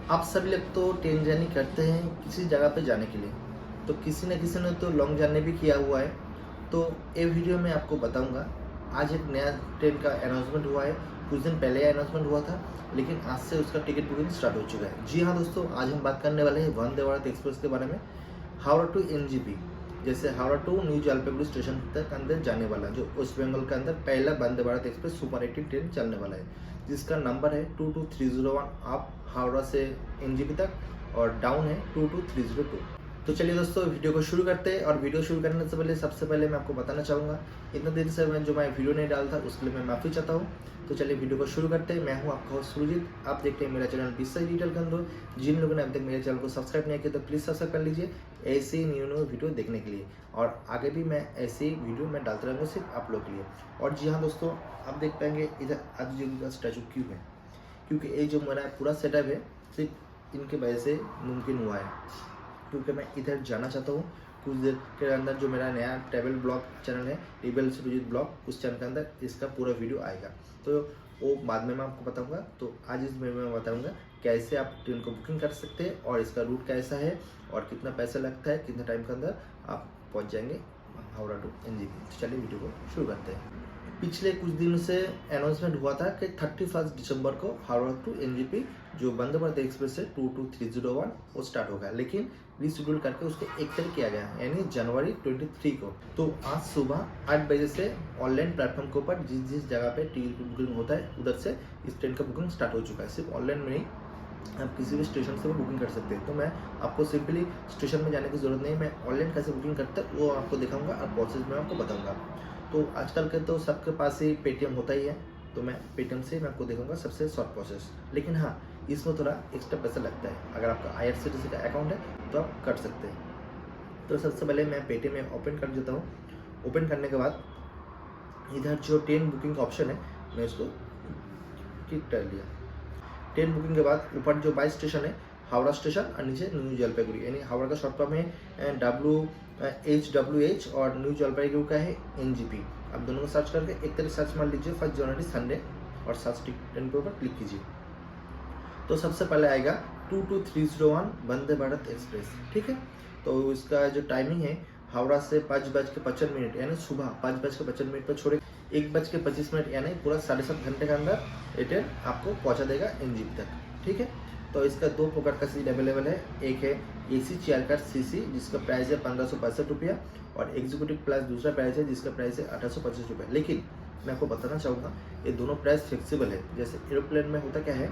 आप सभी लोग तो ट्रेन जर्नी करते हैं किसी जगह पे जाने के लिए, तो किसी न किसी ने तो लॉन्ग जर्नी भी किया हुआ है। तो ये वीडियो में आपको बताऊंगा। आज एक नया ट्रेन का अनाउंसमेंट हुआ है। कुछ दिन पहले अनाउंसमेंट हुआ था, लेकिन आज से उसका टिकट बुकिंग स्टार्ट हो चुका है। जी हाँ दोस्तों, आज हम बात करने वाले हैं वंदे भारत एक्सप्रेस के बारे में। हावड़ा टू एनजीपी, जैसे Howrah to New Jalpaiguri station तक अंदर जाने वाला, जो वेस्ट बंगाल के अंदर पहला Vande Bharat express super 18 train चलने वाला है, जिसका नंबर है 22301 अप हावड़ा से एनजीपी तक और डाउन है 22302। तो चलिए दोस्तों, वीडियो को शुरू करते हैं। और वीडियो शुरू करने से पहले सबसे पहले मैं आपको बताना चाहूँगा, इतना देर से मैं वीडियो नहीं डालता उसके लिए मैं माफ़ी चाहता हूँ। तो चलिए वीडियो को शुरू करते हैं। मैं हूँ आपका होस्ट सुरजीत, आप देखते हैं मेरा चैनल बिस्सा डिजिटल के अंदर। जिन लोगों ने अभी तक मेरे चैनल को सब्सक्राइब नहीं किया तो प्लीज़ सब्सक्राइब कर लीजिए ऐसे ही न्यू वीडियो देखने के लिए। और आगे भी मैं ऐसे ही वीडियो मैं डालते रहूँगा सिर्फ आप लोग के लिए। और जी हाँ दोस्तों, आप देख पाएंगे इधर आदित्य योगी का स्टैचू क्यों है, क्योंकि ये जो मेरा पूरा सेटअप है सिर्फ इनके वजह से मुमकिन हुआ है। क्योंकि मैं इधर जाना चाहता हूँ कुछ देर के अंदर। जो मेरा नया ट्रैवल ब्लॉग चैनल है रिबेल सुरजीत ब्लॉग, उस चैनल के अंदर इसका पूरा वीडियो आएगा, तो वो बाद में मैं आपको बताऊंगा। तो आज इस वीडियो में बताऊंगा कैसे आप ट्रेन को बुकिंग कर सकते हैं और इसका रूट कैसा है और कितना पैसा लगता है, कितना टाइम के अंदर आप पहुँच जाएंगे हावड़ा टू एनजीपी। चलिए वीडियो को शुरू करते हैं। पिछले कुछ दिनों से अनाउंसमेंट हुआ था कि 31 दिसंबर को हावड़ा टू एनजीपी जो वंदे भारत एक्सप्रेस है 22301 वो स्टार्ट होगा, लेकिन रीशेड्यूल करके उसको 1 तारीख किया गया, यानी जनवरी 23 को। तो आज सुबह 8 बजे से ऑनलाइन प्लेटफॉर्म के ऊपर जिस जिस जगह पे टिकट बुकिंग होता है उधर से इस ट्रेन का बुकिंग स्टार्ट हो चुका है। सिर्फ ऑनलाइन में ही आप किसी भी स्टेशन से भी बुकिंग कर सकते हैं। तो मैं आपको सिंपली स्टेशन में जाने की जरूरत नहीं, मैं ऑनलाइन कैसे बुकिंग करते हैं वो आपको दिखाऊंगा और प्रोसेस में आपको बताऊंगा। तो आजकल के तो सबके पास ही पेटीएम होता ही है, तो मैं पेटीएम से मैं आपको दिखाऊंगा सबसे शॉर्ट प्रोसेस। लेकिन हाँ, इसमें थोड़ा एक्स्ट्रा पैसा लगता है। अगर आपका IRCTC का अकाउंट है तो आप कर सकते हैं। तो सबसे पहले मैं पेटीएम में ओपन कर देता हूँ। ओपन करने के बाद इधर जो ट्रेन बुकिंग का ऑप्शन है मैं इसको क्लिक कर लिया। ट्रेन बुकिंग के बाद ऊपर जो 22 स्टेशन है हावड़ा स्टेशन और नीचे न्यू जलपाईगुड़ी, यानी हावड़ा का शॉर्ट फॉर्म है WHWH और न्यू जलपाईगुड़ी का है NGP। आप दोनों को सर्च करके एक तरह सर्च मार लीजिए 1 जनवरी संडे और सर्च ट्रेन के ऊपर क्लिक कीजिए। तो सबसे पहले आएगा 22301 वंदे भारत एक्सप्रेस, ठीक है। तो इसका जो टाइमिंग है हावड़ा से 5:55 यानी सुबह 5:55 पर छोड़े 1:25 यानी पूरा 7.5 घंटे के अंदर ये ट्रेन आपको पहुंचा देगा एनजीपी तक, ठीक है। तो इसका 2 प्रकार का सीट अवेलेबल है। एक है AC चेयर कार CC जिसका प्राइस है 1565 रुपया, और एग्जीक्यूटिव क्लास दूसरा प्राइस है जिसका प्राइस है 1825 रुपया। लेकिन मैं आपको बताना चाहूँगा ये दोनों प्राइस फ्लेक्सिबल है। जैसे एरोप्लेन में होता क्या है,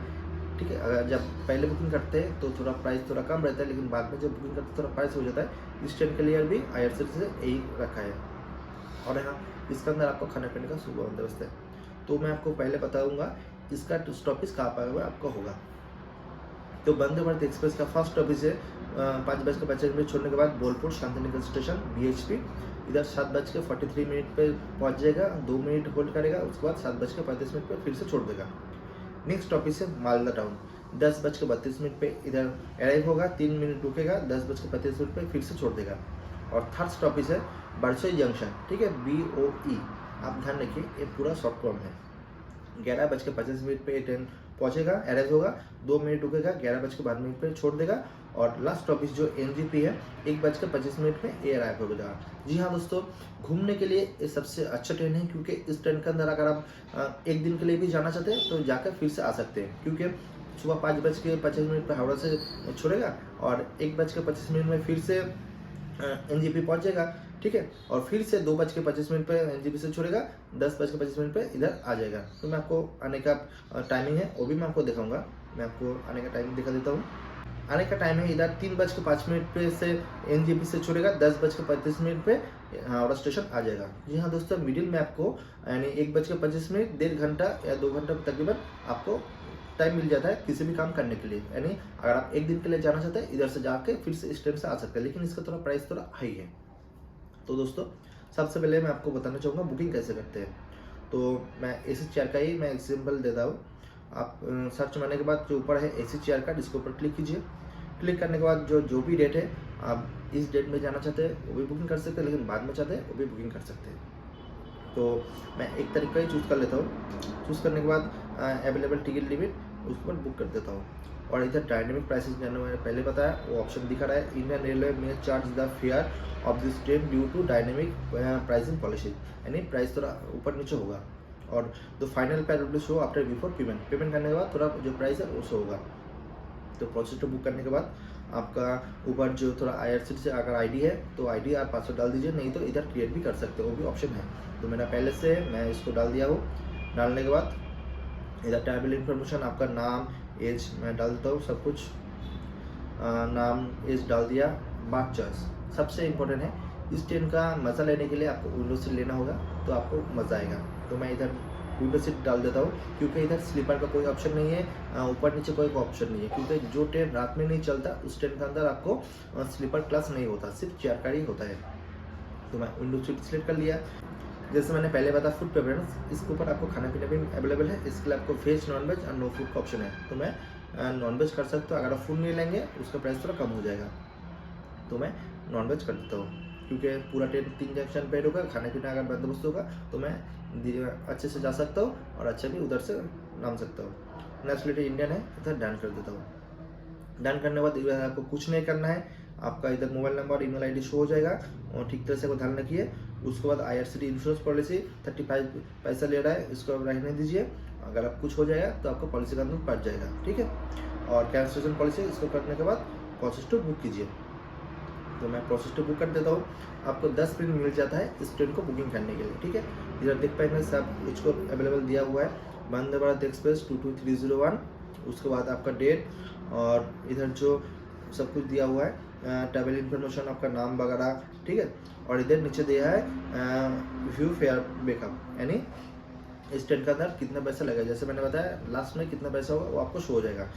ठीक है, अगर जब पहले बुकिंग करते हैं तो थोड़ा प्राइस थोड़ा कम रहता है, लेकिन बाद में जब बुकिंग करते हैं थोड़ा प्राइस हो जाता है। इस ट्रेन के लिए भी IRCTC से यही रखा है। और यहाँ इसके अंदर आपको खाने पीने का सुबह बंदोबस्त है। तो मैं आपको पहले बताऊंगा इसका स्टॉपेज कहाँ पर आपका होगा। तो वंदे भारत एक्सप्रेस का फर्स्ट स्टॉपेज है 5:55 छोड़ने के बाद बोलपुर शांतिनिकेतन स्टेशन BHP। इधर 7:43 पे पहुंच जाएगा, 2 मिनट होल्ड करेगा, उसके बाद 7:35 पे फिर से छोड़ देगा। नेक्स्ट स्टॉपेज है मालदा टाउन, 10:32 पे इधर अराइव होगा, 3 मिनट रुकेगा, 10:35 पे फिर से छोड़ देगा। और थर्ड स्टॉपेज है बरसोई जंक्शन, ठीक है, BOE। आप ध्यान रखिए ये पूरा शॉर्ट फॉर्म है। 11:25 पे ट्रेन पहुंचेगा, अराइव होगा, 2 मिनट रुकेगा, 11:12 पे छोड़ देगा। और लास्ट स्टॉपेज जो NGP है 1:25 में ये अराइव हो जाएगा। जी हाँ दोस्तों, घूमने के लिए ये सबसे अच्छा ट्रेन है, क्योंकि इस ट्रेन के अंदर अगर आप एक दिन के लिए भी जाना चाहते हैं तो जाकर फिर से आ सकते हैं। क्योंकि सुबह 5:25 पर हावड़ा से छोड़ेगा और 1:25 में फिर से NGP पहुंच जाएगा, ठीक है। और फिर से 2:25 पे NGP से छोड़ेगा, 10:25 पे इधर आ जाएगा। तो मैं आपको आने का टाइमिंग है वो भी मैं आपको दिखाऊंगा। मैं आपको आने का टाइमिंग दिखा देता हूँ। आने का टाइम है इधर 3:05 पे से NGP से छोड़ेगा, 10:35 पे हावड़ा स्टेशन आ जाएगा। जी हाँ दोस्तों, मिडिल में आपको यानी 1:25 मिनट, 1.5 घंटा या 2 घंटा तकरीबन आपको टाइम मिल जाता है किसी भी काम करने के लिए। यानी अगर आप एक दिन के लिए जाना चाहते हैं इधर से जाके फिर से इस ट्रेन से आ सकते हैं, लेकिन इसका थोड़ा प्राइस थोड़ा हाई है। तो दोस्तों सबसे पहले मैं आपको बताना चाहूँगा बुकिंग कैसे करते हैं। तो मैं AC चेयर का ही मैं एग्जाम्पल देता हूँ। आप सर्च मारने के बाद जो ऊपर है AC चेयर का, इसके ऊपर क्लिक कीजिए। क्लिक करने के बाद जो भी डेट है आप इस डेट में जाना चाहते हैं वो भी बुकिंग कर सकते हैं, लेकिन बाद में चाहते हैं वो भी बुकिंग कर सकते हैं। तो मैं एक तरीका ही चूज़ कर लेता हूँ। चूज़ करने के बाद अवेलेबल टिकट लिमिट उस पर बुक कर देता हूँ। और इधर डायनेमिक प्राइसेस मैंने पहले बताया वो ऑप्शन दिखा रहा है। इंडियन रेलवे में charge the fare of this train due to dynamic pricing policy, यानी प्राइस थोड़ा ऊपर नीचे होगा। और the final price will show after before payment, payment करने के बाद थोड़ा जो प्राइस है वो शो होगा। तो प्रोसेस टू बुक करने के बाद आपका ऊपर जो थोड़ा IRCTC से अगर आईडी है तो आईडी आप पासवर्ड डाल दीजिए, नहीं तो इधर क्रिएट भी कर सकते हो, वो भी ऑप्शन है। तो मैंने पहले से मैं इसको डाल दिया हूँ। डालने के बाद इधर ट्रैवल इन्फॉर्मेशन आपका नाम एज मैं डाल देता हूँ, सब कुछ नाम एज डाल दिया। बात चॉइस सबसे इम्पोर्टेंट है, इस ट्रेन का मज़ा लेने के लिए आपको विंडो सीट लेना होगा तो आपको मज़ा आएगा। तो मैं इधर विंडो सीट डाल देता हूँ, क्योंकि इधर स्लीपर का कोई ऑप्शन नहीं है, ऊपर नीचे कोई ऑप्शन नहीं है, क्योंकि जो ट्रेन रात में नहीं चलता उस ट्रेन के अंदर आपको स्लीपर क्लास नहीं होता, सिर्फ चेयर कार ही होता है। तो मैं विंडो सीट सिलेक्ट कर लिया। जैसे मैंने पहले बताया फूड प्रेफरेंस, इसके ऊपर आपको खाना पीना भी अवेलेबल है, इसके लिए आपको वेज नॉन वेज और नो फूड का ऑप्शन है। तो मैं नॉन वेज कर सकता हूँ, अगर आप फूड नहीं लेंगे उसका प्राइस थोड़ा कम हो जाएगा, तो मैं नॉन वेज कर देता हूँ। क्योंकि पूरा ट्रेन 3 जंक्शन पे होगा, खाने पीना अगर बंदोबस्त होगा तो मैं अच्छे से जा सकता हूँ और अच्छे भी उधर से नाम सकता हूँ। नेशनलिटी इंडियन है, इधर डन कर देता हूँ। डन करने के बाद इधर आपको कुछ नहीं करना है, आपका इधर mobile number email ID show हो जाएगा और ठीक तरह से वो ध्यान रखिए। उसके बाद IRCTC इंश्योरेंस पॉलिसी 35 पैसा ले रहा है, इसको रहने दीजिए। अगर आप कुछ हो जाएगा तो आपको पॉलिसी का अंदर पड़ जाएगा, ठीक है। और कैंसिलेशन पॉलिसी इसको करने के बाद प्रोसेस टू बुक कीजिए। तो मैं प्रोसेस टू बुक कर देता हूँ। आपको 10 मिनट मिल जाता है इस ट्रेन को बुकिंग करने के लिए, ठीक है। इधर देख पाएंगे सब कुछ अवेलेबल दिया हुआ है, वंदे भारत एक्सप्रेस 22301, उसके बाद आपका डेट और इधर जो सब कुछ दिया हुआ है, ट्रैवल इन्फॉर्मेशन आपका नाम वगैरह, ठीक है। और इधर नीचे दिया है व्यू फेयर बैकअप, यानी इस ट्रेन के अंदर कितना पैसा लगेगा। जैसे मैंने बताया लास्ट में कितना पैसा होगा वो आपको शो हो जाएगा।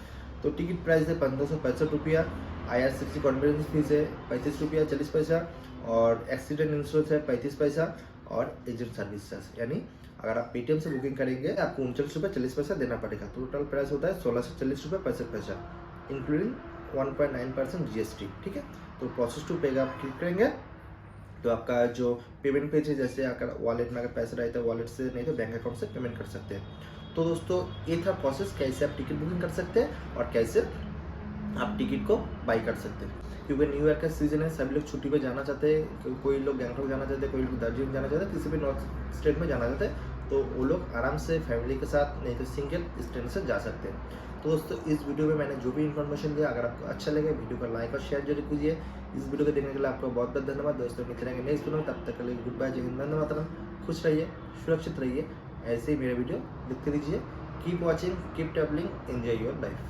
तो टिकट प्राइस है 1565 रुपया, IRCTC कॉन्फ्रेंस फीस है 35 रुपया 40 पैसा, और एक्सीडेंट इंश्योरेंस है 35 पैसा, और एजेंट सर्विस चार्ज, यानी अगर आप पेटीएम से बुकिंग करेंगे आपको 39 रुपये 40 पैसा देना पड़ेगा। टोटल प्राइस होता है 1640 रुपये 65 पैसा, इंक्लूडिंग 1.9% GST, ठीक है। तो प्रोसेस टू पे आप क्लिक करेंगे तो आपका जो पेमेंट पेज है, जैसे अगर वॉलेट में अगर पैसा रहता है वॉलेट से, नहीं तो बैंक अकाउंट से पेमेंट कर सकते हैं। तो दोस्तों ये था प्रोसेस, कैसे आप टिकट बुकिंग कर सकते हैं और कैसे आप टिकट को बाई कर सकते हैं। क्योंकि न्यू ईयर का सीजन है, सभी लोग छुट्टी पे जाना चाहते हैं, कोई लोग गैंगटॉक जाना चाहते हैं, कोई लोग दार्जिलिंग जाना चाहते हैं, किसी भी नॉर्थ स्टेट में जाना चाहते हैं, तो वो लोग आराम से फैमिली के साथ, नहीं तो सिंगल इस ट्रेन से जा सकते हैं। तो दोस्तों इस वीडियो में मैंने जो भी इन्फॉर्मेशन दिया, अगर आपको अच्छा लगे वीडियो को लाइक और शेयर जरूर कीजिए। इस वीडियो को देखने के लिए आपका बहुत बहुत धन्यवाद दोस्तों। मिलते रहेंगे नेक्स्ट वीडियो में, तब तक के लिए गुड बाय, जय हिंद, वंदे मातरम। खुश रहिए, सुरक्षित रहिए, ऐसे ही मेरे वीडियो देखते रहिए। Keep watching, keep travelling, enjoy your life.